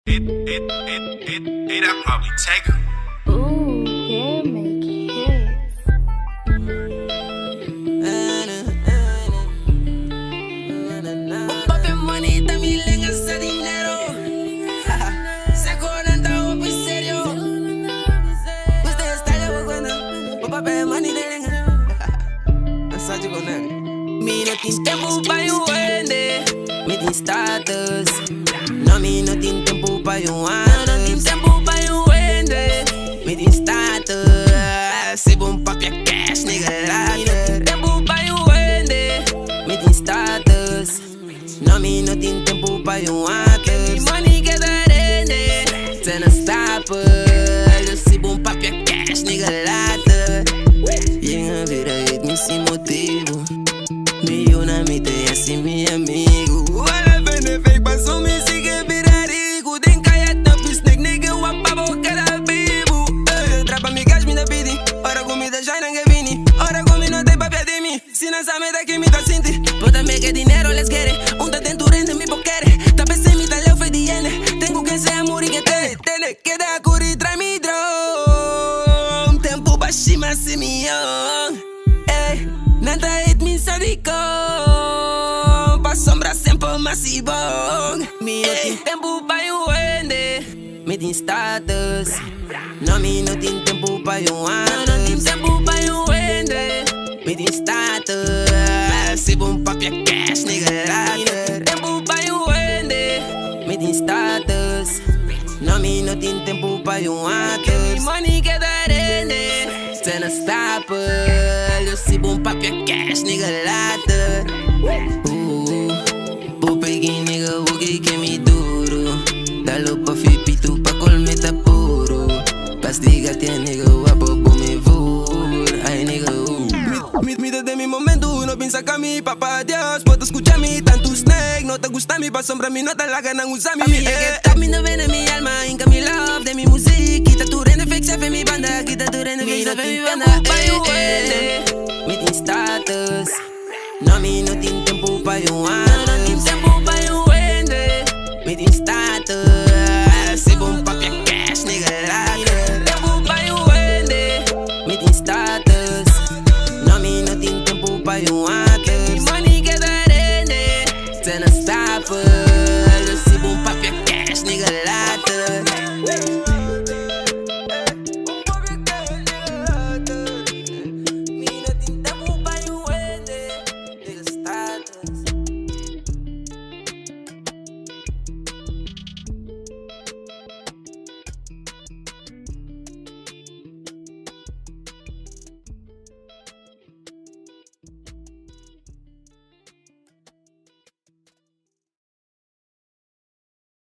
That probably take her. Ooh, yeah, make hits. Papi money también hace dinero. Se conecta un serio. Usted está loco cuando papi money de lenga. Assaggio con ele. Me no tem tempo pra eu vender. Me tem status. Não me não tem tempo pra eu andar. Não tem tempo pra eu vender. Me tem status. Se bom papi é cash, nigga. Me não tem tempo pra eu vender. Me tem status. Não me não tem tempo pra eu andar. Me money que dá rende. Cê não stop. Eu se bom papi é cash, nigga. E a vida é me sem motivo. Meio na mente é assim, meu amigo. Olha, vende fake, passou me siga virar rico. Tem caia top snake, nigga, o apabo cada bibo. Trapa me gás, me da pidi. Ora comida já não é vini. Ora comi não tem papel de mim. Se não sabe daqui me tá senti. Puta me que dinheiro, let's get it. Tá dentro rende, me boquere. Tá pensando me tá leu, foi de ene. Tenho que ser amor e que tele. Que da curi, trai me drone. Tempo baixo, mas se me nada hate me sadico. Pa sombra sempre massivo. Me não tem tempo pra eu vender. Me tem status. Não me não tem tempo pra eu andar. Não tem tempo pra eu vender. Me tem status. Se bom papi é cash, nigga. Me não tem tempo pra eu vender. Me tem status. Não me não tem tempo pra eu andar. Me money que dá rende. Cê não stop. Eu se bom papi é cash, nigga, lata. Vou pegar, nigga, o que me duro. Dá-lo pra fipito, pra colmeta puro. Castiga-te, nigga, o abobo me voa. Ai, nigga, Mira de mi momento, no piensa que a mí, papá Dios. Puedo escucharme tanto snake. No te gusta mi pa' sombra, mi no te la ganan usar mi. A mí no viene mi alma, inca mi love de mi música. Quita tu rende, fake, safe mi banda. Quita tu rende, fake, safe mi banda. Me tem status. Não me não tem tempo pra eu andar. Não tem tempo pra eu vender. Me tem status. Se bom papi é cash, nigga. Me tem tempo pra eu vender. Me tem status. Não me não tem tempo pra eu andar. Me money que dá rende. Cê não stop. Eu se bom papi é cash, nigga.